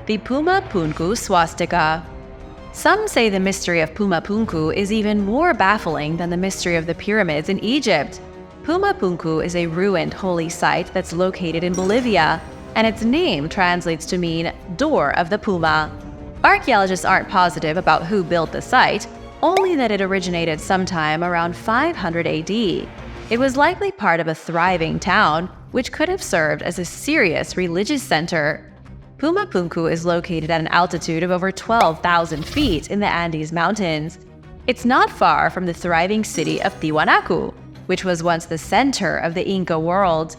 the Puma Punku swastika. Some say the mystery of Puma Punku is even more baffling than the mystery of the pyramids in Egypt. Puma Punku is a ruined holy site that's located in Bolivia, and its name translates to mean Door of the Puma. Archaeologists aren't positive about who built the site, only that it originated sometime around 500 AD. It was likely part of a thriving town, which could have served as a serious religious center. Puma Punku is located at an altitude of over 12,000 feet in the Andes Mountains. It's not far from the thriving city of Tiwanaku, which was once the center of the Inca world.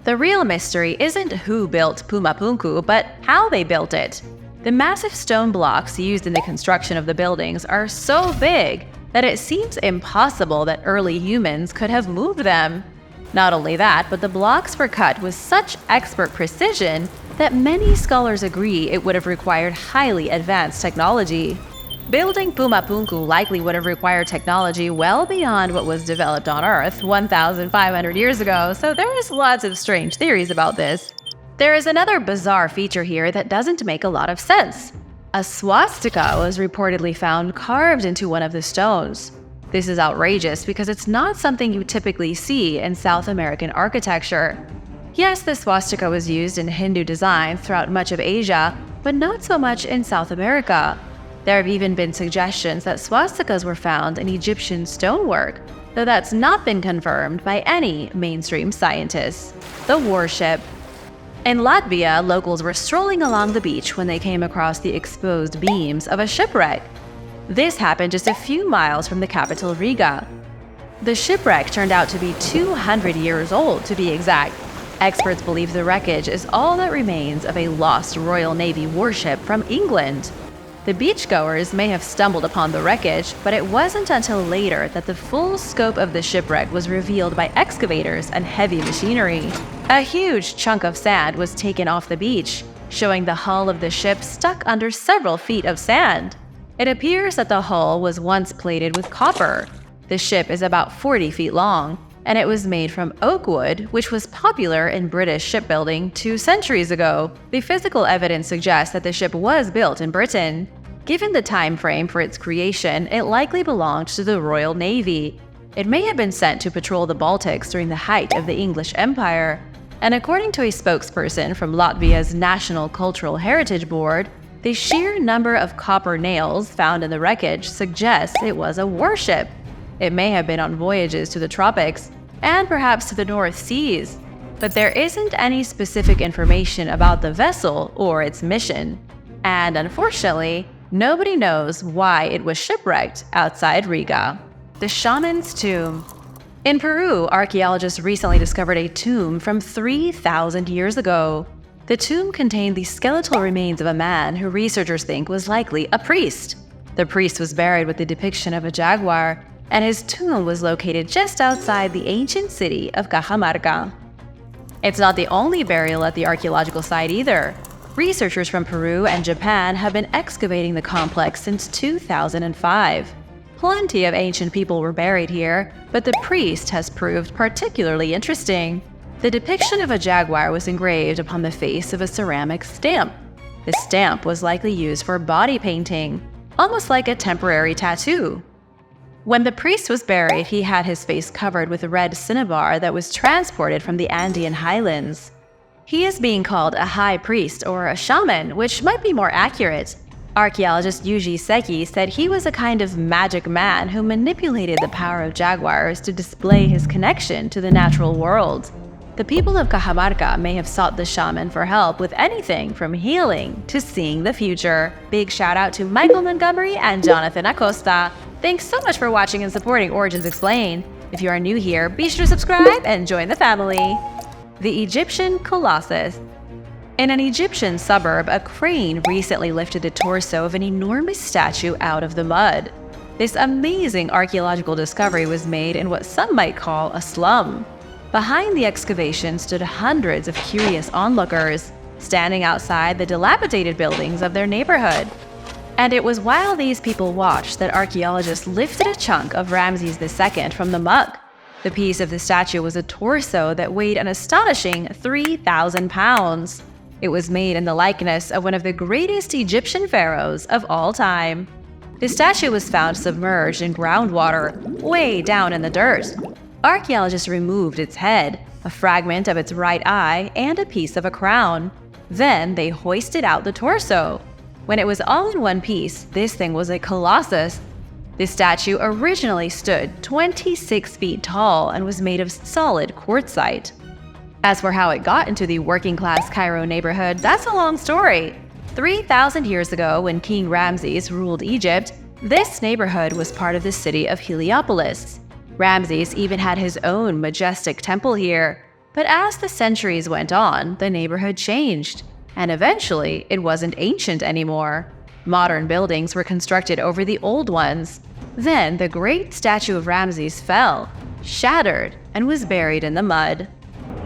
The real mystery isn't who built Puma Punku, but how they built it. The massive stone blocks used in the construction of the buildings are so big that it seems impossible that early humans could have moved them. Not only that, but the blocks were cut with such expert precision that many scholars agree it would have required highly advanced technology. Building Puma Punku likely would have required technology well beyond what was developed on Earth 1,500 years ago, so there's lots of strange theories about this. There is another bizarre feature here that doesn't make a lot of sense. A swastika was reportedly found carved into one of the stones. This is outrageous because it's not something you typically see in South American architecture. Yes, the swastika was used in Hindu design throughout much of Asia, but not so much in South America. There have even been suggestions that swastikas were found in Egyptian stonework, though that's not been confirmed by any mainstream scientists. The warship. In Latvia, locals were strolling along the beach when they came across the exposed beams of a shipwreck. This happened just a few miles from the capital Riga. The shipwreck turned out to be 200 years old, to be exact. Experts believe the wreckage is all that remains of a lost Royal Navy warship from England. The beachgoers may have stumbled upon the wreckage, but it wasn't until later that the full scope of the shipwreck was revealed by excavators and heavy machinery. A huge chunk of sand was taken off the beach, showing the hull of the ship stuck under several feet of sand. It appears that the hull was once plated with copper. The ship is about 40 feet long, and it was made from oak wood, which was popular in British shipbuilding 2 centuries ago. The physical evidence suggests that the ship was built in Britain. Given the time frame for its creation, it likely belonged to the Royal Navy. It may have been sent to patrol the Baltics during the height of the English Empire. And according to a spokesperson from Latvia's National Cultural Heritage Board, the sheer number of copper nails found in the wreckage suggests it was a warship. It may have been on voyages to the tropics, and perhaps to the North Seas, but there isn't any specific information about the vessel or its mission. And unfortunately, nobody knows why it was shipwrecked outside Riga. The Shaman's Tomb. In Peru, archaeologists recently discovered a tomb from 3,000 years ago. The tomb contained the skeletal remains of a man who researchers think was likely a priest. The priest was buried with the depiction of a jaguar, and his tomb was located just outside the ancient city of Cajamarca. It's not the only burial at the archaeological site either. Researchers from Peru and Japan have been excavating the complex since 2005. Plenty of ancient people were buried here, but the priest has proved particularly interesting. The depiction of a jaguar was engraved upon the face of a ceramic stamp. The stamp was likely used for body painting, almost like a temporary tattoo. When the priest was buried, he had his face covered with a red cinnabar that was transported from the Andean highlands. He is being called a high priest or a shaman, which might be more accurate. Archaeologist Yuji Seki said he was a kind of magic man who manipulated the power of jaguars to display his connection to the natural world. The people of Cajamarca may have sought the shaman for help with anything from healing to seeing the future. Big shout out to Michael Montgomery and Jonathan Acosta. Thanks so much for watching and supporting Origins Explained. If you are new here, be sure to subscribe and join the family. The Egyptian Colossus. In an Egyptian suburb, a crane recently lifted the torso of an enormous statue out of the mud. This amazing archaeological discovery was made in what some might call a slum. Behind the excavation stood hundreds of curious onlookers, standing outside the dilapidated buildings of their neighborhood. And it was while these people watched that archaeologists lifted a chunk of Ramses II from the muck. The piece of the statue was a torso that weighed an astonishing 3,000 pounds. It was made in the likeness of one of the greatest Egyptian pharaohs of all time. The statue was found submerged in groundwater, way down in the dirt. Archaeologists removed its head, a fragment of its right eye, and a piece of a crown. Then they hoisted out the torso. When it was all in one piece, this thing was a colossus. The statue originally stood 26 feet tall and was made of solid quartzite. As for how it got into the working-class Cairo neighborhood, that's a long story. 3,000 years ago, when King Ramses ruled Egypt, this neighborhood was part of the city of Heliopolis. Ramses even had his own majestic temple here. But as the centuries went on, the neighborhood changed, and eventually it wasn't ancient anymore. Modern buildings were constructed over the old ones. Then the great statue of Ramses fell, shattered, and was buried in the mud.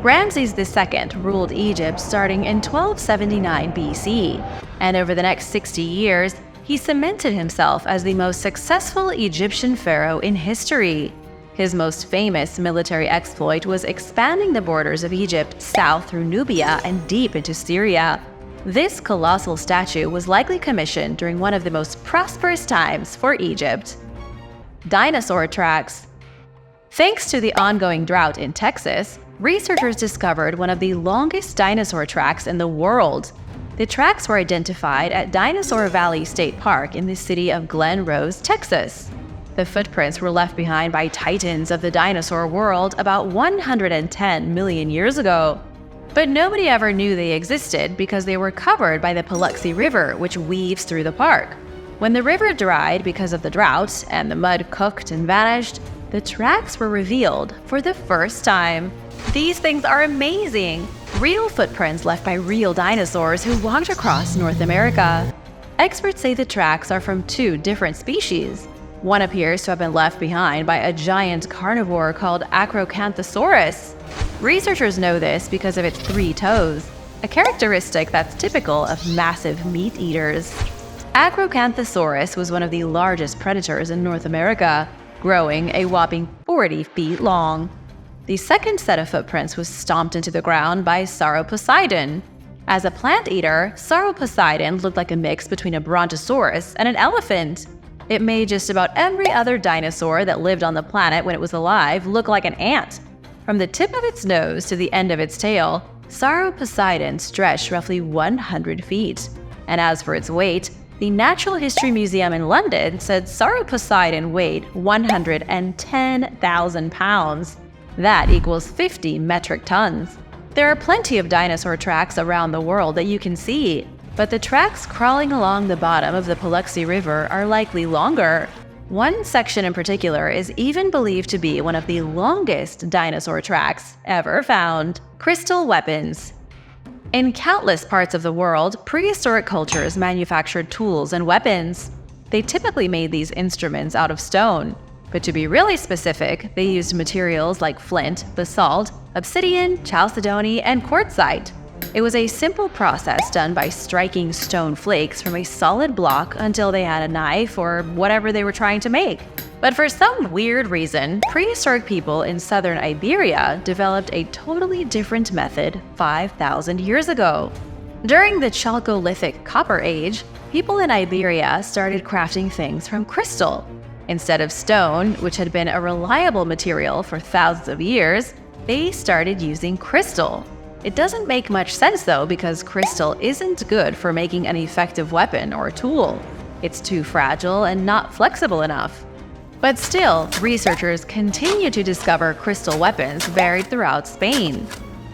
Ramses II ruled Egypt starting in 1279 BC, and over the next 60 years, he cemented himself as the most successful Egyptian pharaoh in history. His most famous military exploit was expanding the borders of Egypt south through Nubia and deep into Syria. This colossal statue was likely commissioned during one of the most prosperous times for Egypt. Dinosaur Tracks. Thanks to the ongoing drought in Texas, researchers discovered one of the longest dinosaur tracks in the world. The tracks were identified at Dinosaur Valley State Park in the city of Glen Rose, Texas. The footprints were left behind by titans of the dinosaur world about 110 million years ago. But nobody ever knew they existed because they were covered by the Paluxy River, which weaves through the park. When the river dried because of the drought and the mud cooked and vanished, the tracks were revealed for the first time. These things are amazing! Real footprints left by real dinosaurs who walked across North America. Experts say the tracks are from two different species. One appears to have been left behind by a giant carnivore called Acrocanthosaurus. Researchers know this because of its 3 toes, a characteristic that's typical of massive meat eaters. Acrocanthosaurus was one of the largest predators in North America, growing a whopping 40 feet long. The second set of footprints was stomped into the ground by Sauroposeidon. As a plant eater, Sauroposeidon looked like a mix between a brontosaurus and an elephant. It made just about every other dinosaur that lived on the planet when it was alive look like an ant. From the tip of its nose to the end of its tail, Sauroposeidon stretched roughly 100 feet. And as for its weight, the Natural History Museum in London said Sauroposeidon weighed 110,000 pounds. That equals 50 metric tons. There are plenty of dinosaur tracks around the world that you can see, but the tracks crawling along the bottom of the Paluxy River are likely longer. One section in particular is even believed to be one of the longest dinosaur tracks ever found. Crystal weapons. In countless parts of the world, prehistoric cultures manufactured tools and weapons. They typically made these instruments out of stone. But to be really specific, they used materials like flint, basalt, obsidian, chalcedony, and quartzite. It was a simple process done by striking stone flakes from a solid block until they had a knife or whatever they were trying to make. But for some weird reason, prehistoric people in southern Iberia developed a totally different method 5,000 years ago. During the Chalcolithic Copper Age, people in Iberia started crafting things from crystal. Instead of stone, which had been a reliable material for thousands of years, they started using crystal. It doesn't make much sense though, because crystal isn't good for making an effective weapon or tool. It's too fragile and not flexible enough. But still, researchers continue to discover crystal weapons buried throughout Spain.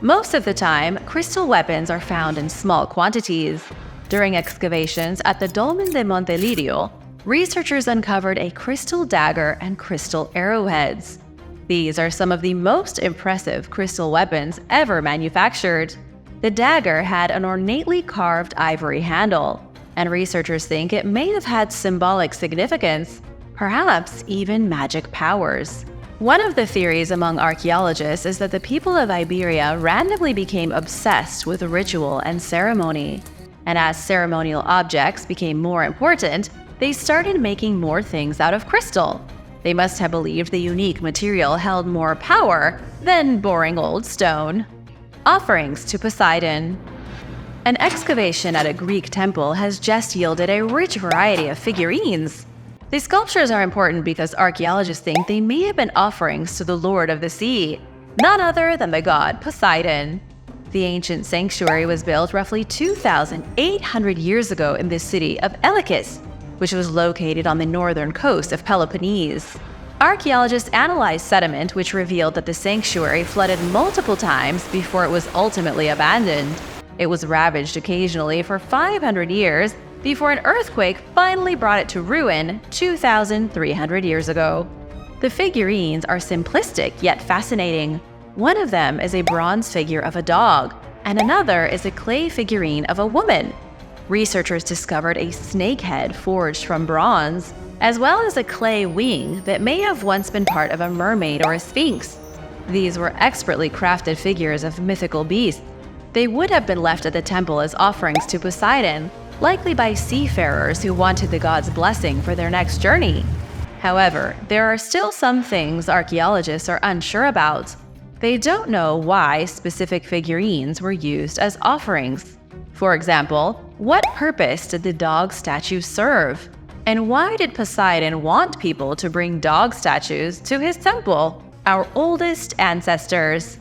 Most of the time, crystal weapons are found in small quantities. During excavations at the Dolmen de Montelirio, researchers uncovered a crystal dagger and crystal arrowheads. These are some of the most impressive crystal weapons ever manufactured. The dagger had an ornately carved ivory handle, and researchers think it may have had symbolic significance, perhaps even magic powers. One of the theories among archaeologists is that the people of Iberia randomly became obsessed with ritual and ceremony. And as ceremonial objects became more important, they started making more things out of crystal. They must have believed the unique material held more power than boring old stone. Offerings to Poseidon. An excavation at a Greek temple has just yielded a rich variety of figurines. These sculptures are important because archaeologists think they may have been offerings to the Lord of the Sea, none other than the god Poseidon. The ancient sanctuary was built roughly 2,800 years ago in the city of Elachis, which was located on the northern coast of Peloponnese. Archaeologists analyzed sediment which revealed that the sanctuary flooded multiple times before it was ultimately abandoned. It was ravaged occasionally for 500 years before an earthquake finally brought it to ruin 2,300 years ago. The figurines are simplistic yet fascinating. One of them is a bronze figure of a dog, and another is a clay figurine of a woman. Researchers discovered a snake head forged from bronze, as well as a clay wing that may have once been part of a mermaid or a sphinx. These were expertly crafted figures of mythical beasts. They would have been left at the temple as offerings to Poseidon, likely by seafarers who wanted the god's blessing for their next journey. However, there are still some things archaeologists are unsure about. They don't know why specific figurines were used as offerings. For example, what purpose did the dog statue serve? And why did Poseidon want people to bring dog statues to his temple, our oldest ancestors?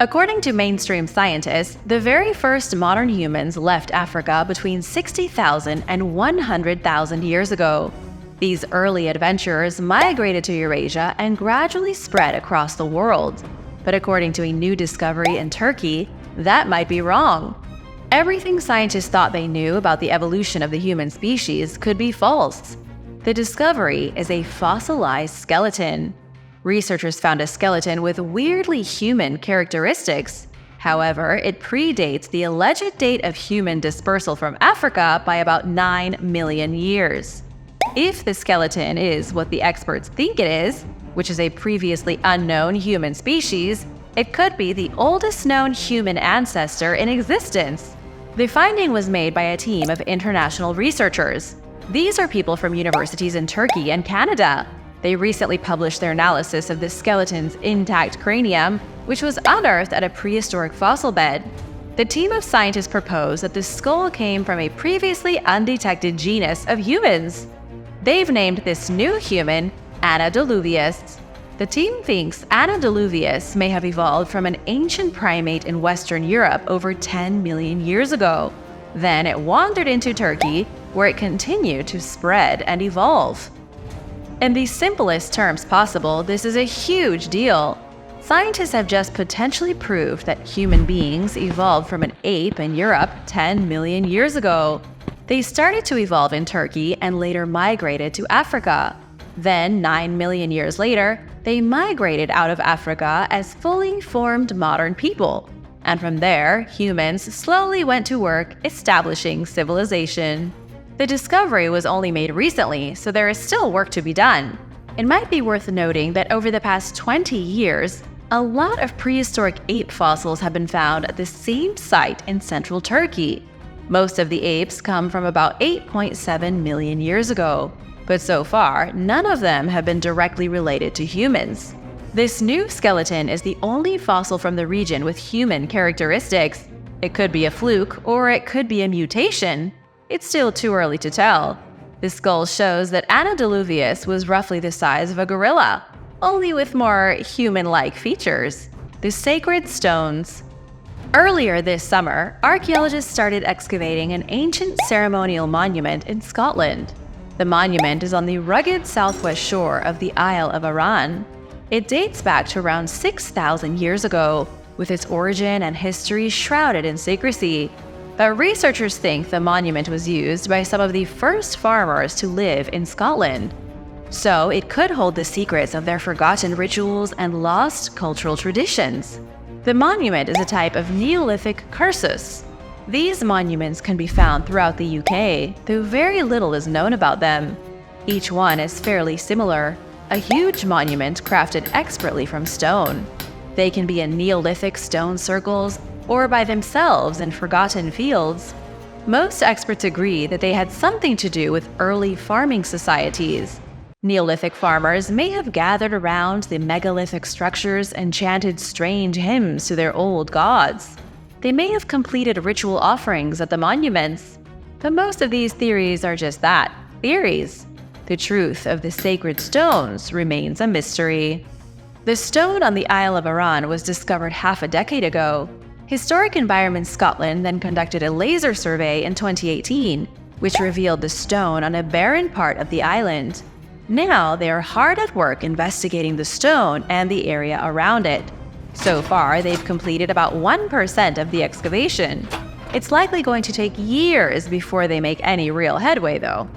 According to mainstream scientists, the very first modern humans left Africa between 60,000 and 100,000 years ago. These early adventurers migrated to Eurasia and gradually spread across the world. But according to a new discovery in Turkey, that might be wrong. Everything scientists thought they knew about the evolution of the human species could be false. The discovery is a fossilized skeleton. Researchers found a skeleton with weirdly human characteristics. However, it predates the alleged date of human dispersal from Africa by about 9 million years. If the skeleton is what the experts think it is, which is a previously unknown human species, it could be the oldest known human ancestor in existence. The finding was made by a team of international researchers. These are people from universities in Turkey and Canada. They recently published their analysis of the skeleton's intact cranium, which was unearthed at a prehistoric fossil bed. The team of scientists proposed that the skull came from a previously undetected genus of humans. They've named this new human Anadaluvius. The team thinks Anadaluvius may have evolved from an ancient primate in Western Europe over 10 million years ago. Then it wandered into Turkey, where it continued to spread and evolve. In the simplest terms possible, this is a huge deal. Scientists have just potentially proved that human beings evolved from an ape in Europe 10 million years ago. They started to evolve in Turkey and later migrated to Africa. Then, 9 million years later, they migrated out of Africa as fully formed modern people. And from there, humans slowly went to work establishing civilization. The discovery was only made recently, so there is still work to be done. It might be worth noting that over the past 20 years, a lot of prehistoric ape fossils have been found at the same site in central Turkey. Most of the apes come from about 8.7 million years ago, but so far, none of them have been directly related to humans. This new skeleton is the only fossil from the region with human characteristics. It could be a fluke, or it could be a mutation. It's still too early to tell. The skull shows that Anadaluvius was roughly the size of a gorilla, only with more human-like features. The sacred stones. Earlier this summer, archaeologists started excavating an ancient ceremonial monument in Scotland. The monument is on the rugged southwest shore of the Isle of Arran. It dates back to around 6,000 years ago, with its origin and history shrouded in secrecy. But researchers think the monument was used by some of the first farmers to live in Scotland. So it could hold the secrets of their forgotten rituals and lost cultural traditions. The monument is a type of Neolithic cursus. These monuments can be found throughout the UK, though very little is known about them. Each one is fairly similar, a huge monument crafted expertly from stone. They can be in Neolithic stone circles or by themselves in forgotten fields. Most experts agree that they had something to do with early farming societies. Neolithic farmers may have gathered around the megalithic structures and chanted strange hymns to their old gods. they may have completed ritual offerings at the monuments. But most of these theories are just that, theories. The truth of the sacred stones remains a mystery. The stone on the Isle of Arran was discovered half a decade ago. Historic Environment Scotland then conducted a laser survey in 2018, which revealed the stone on a barren part of the island. Now they are hard at work investigating the stone and the area around it. So far, they've completed about 1% of the excavation. It's likely going to take years before they make any real headway, though.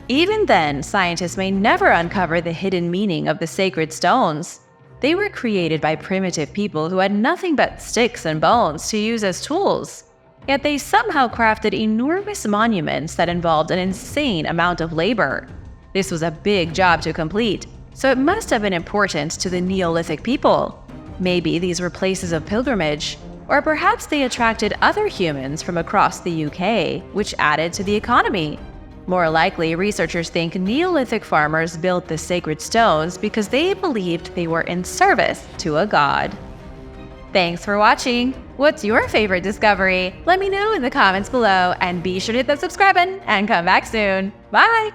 Even then, scientists may never uncover the hidden meaning of the sacred stones. They were created by primitive people who had nothing but sticks and bones to use as tools. Yet they somehow crafted enormous monuments that involved an insane amount of labor. This was a big job to complete, so it must have been important to the Neolithic people. Maybe these were places of pilgrimage, or perhaps they attracted other humans from across the UK, which added to the economy. More likely, researchers think Neolithic farmers built the sacred stones because they believed they were in service to a god. Thanks for watching! What's your favorite discovery? Let me know in the comments below, and be sure to hit that subscribe button and come back soon. Bye!